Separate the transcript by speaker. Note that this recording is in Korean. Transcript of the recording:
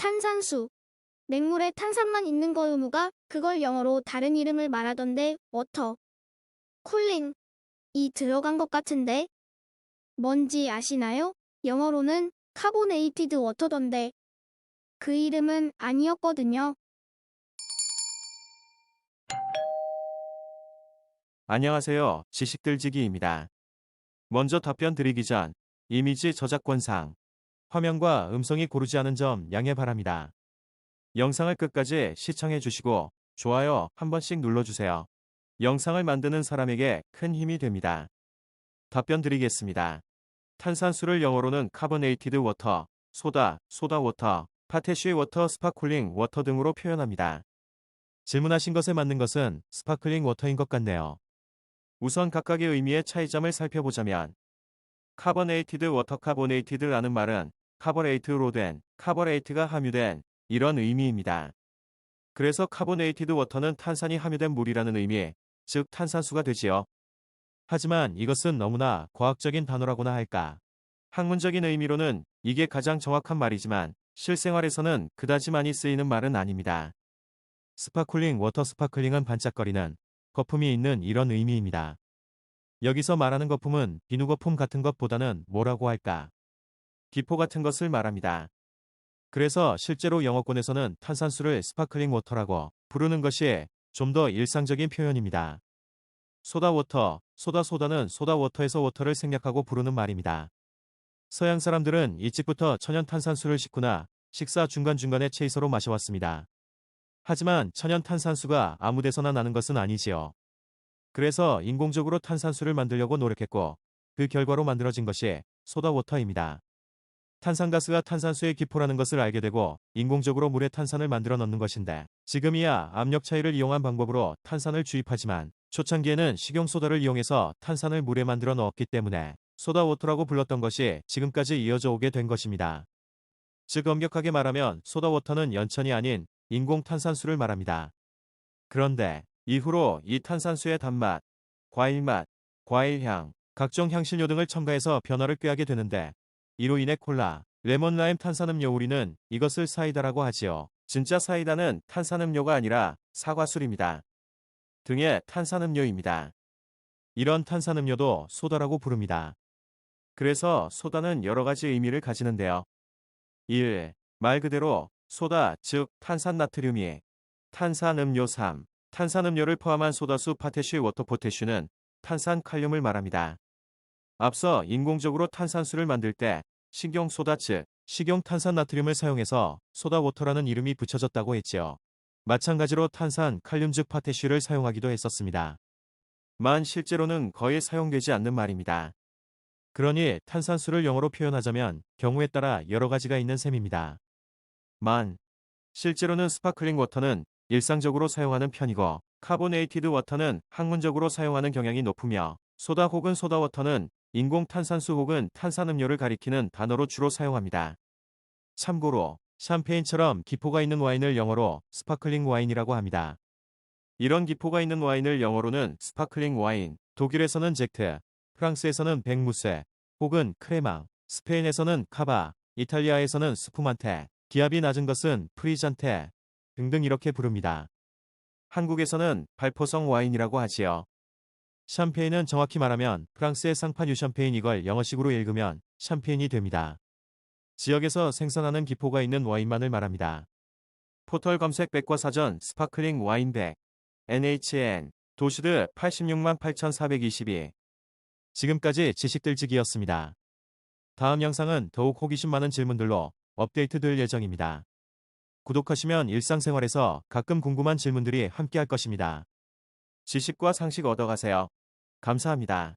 Speaker 1: 탄산수. 맹물에 탄산만 있는 거 의무가 그걸 영어로 다른 이름을 말하던데 워터. 쿨링. 이 들어간 것 같은데. 뭔지 아시나요? 영어로는 카보네이티드 워터던데. 그 이름은 아니었거든요.
Speaker 2: 안녕하세요. 지식들지기입니다. 먼저 답변 드리기 전 이미지 저작권상 화면과 음성이 고르지 않은 점 양해 바랍니다. 영상을 끝까지 시청해 주시고 좋아요 한 번씩 눌러주세요. 영상을 만드는 사람에게 큰 힘이 됩니다. 답변 드리겠습니다. 탄산수를 영어로는 카보네이티드 워터, 소다, 소다 워터, 파테쉬 워터, 스파클링 워터 등으로 표현합니다. 질문하신 것에 맞는 것은 스파클링 워터인 것 같네요. 우선 각각의 의미의 차이점을 살펴보자면 카보네이티드 워터 카보네이티드라는 말은 카보네이트로 된, 카보네이트가 함유된 이런 의미입니다. 그래서 카보네이티드 워터는 탄산이 함유된 물이라는 의미, 즉 탄산수가 되지요. 하지만 이것은 너무나 과학적인 단어라고나 할까. 학문적인 의미로는 이게 가장 정확한 말이지만 실생활에서는 그다지 많이 쓰이는 말은 아닙니다. 스파클링 워터 스파클링은 반짝거리는 거품이 있는 이런 의미입니다. 여기서 말하는 거품은 비누 거품 같은 것보다는 뭐라고 할까? 기포 같은 것을 말합니다. 그래서 실제로 영어권에서는 탄산수를 스파클링 워터라고 부르는 것이 좀 더 일상적인 표현입니다. 소다워터, 소다는 소다워터에서 워터를 생략하고 부르는 말입니다. 서양 사람들은 일찍부터 천연 탄산수를 씻거나 식사 중간중간에 체이서로 마셔왔습니다. 하지만 천연 탄산수가 아무 데서나 나는 것은 아니지요. 그래서 인공적으로 탄산수를 만들려고 노력했고 그 결과로 만들어진 것이 소다워터입니다. 탄산가스가 탄산수의 기포라는 것을 알게 되고 인공적으로 물에 탄산을 만들어 넣는 것인데 지금이야 압력 차이를 이용한 방법으로 탄산을 주입하지만 초창기에는 식용소다를 이용해서 탄산을 물에 만들어 넣었기 때문에 소다워터라고 불렀던 것이 지금까지 이어져 오게 된 것입니다. 즉 엄격하게 말하면 소다워터는 연천이 아닌 인공 탄산수를 말합니다. 그런데 이후로 이 탄산수의 단맛, 과일맛, 과일향, 각종 향신료 등을 첨가해서 변화를 꾀하게 되는데 이로 인해 콜라, 레몬 라임 탄산음료 우리는 이것을 사이다라고 하지요. 진짜 사이다는 탄산음료가 아니라 사과술입니다. 등의 탄산음료입니다. 이런 탄산음료도 소다라고 부릅니다. 그래서 소다는 여러 가지 의미를 가지는데요. 1. 말 그대로 소다, 즉 탄산나트륨이 탄산음료 3. 탄산음료를 포함한 소다수 파테쉬 워터 포테슈는 탄산칼륨을 말합니다. 앞서 인공적으로 탄산수를 만들 때 식용소다 즉 식용탄산나트륨을 사용해서 소다워터라는 이름이 붙여졌다고 했지요. 마찬가지로 탄산, 칼륨 즉 파테쉬를 사용하기도 했었습니다. 만 실제로는 거의 사용되지 않는 말입니다. 그러니 탄산수를 영어로 표현하자면 경우에 따라 여러 가지가 있는 셈입니다. 만 실제로는 스파클링 워터는 일상적으로 사용하는 편이고 카보네이티드 워터는 학문적으로 사용하는 경향이 높으며 소다 혹은 소다워터는 인공 탄산수 혹은 탄산음료를 가리키는 단어로 주로 사용합니다. 참고로 샴페인처럼 기포가 있는 와인을 영어로 스파클링 와인이라고 합니다. 이런 기포가 있는 와인을 영어로는 스파클링 와인, 독일에서는 젝트, 프랑스에서는 백무세 혹은 크레망, 스페인에서는 카바, 이탈리아에서는 스푸만테, 기압이 낮은 것은 프리잔테 등등 이렇게 부릅니다. 한국에서는 발포성 와인이라고 하지요. 샴페인은 정확히 말하면 프랑스의 쌍파뉴 샴페인 이걸 영어식으로 읽으면 샴페인이 됩니다. 지역에서 생산하는 기포가 있는 와인만을 말합니다. 포털 검색 백과사전 스파클링 와인 100 NHN 도시드 868,422 지금까지 지식들지기였습니다. 다음 영상은 더욱 호기심 많은 질문들로 업데이트될 예정입니다. 구독하시면 일상생활에서 가끔 궁금한 질문들이 함께할 것입니다. 지식과 상식 얻어가세요. 감사합니다.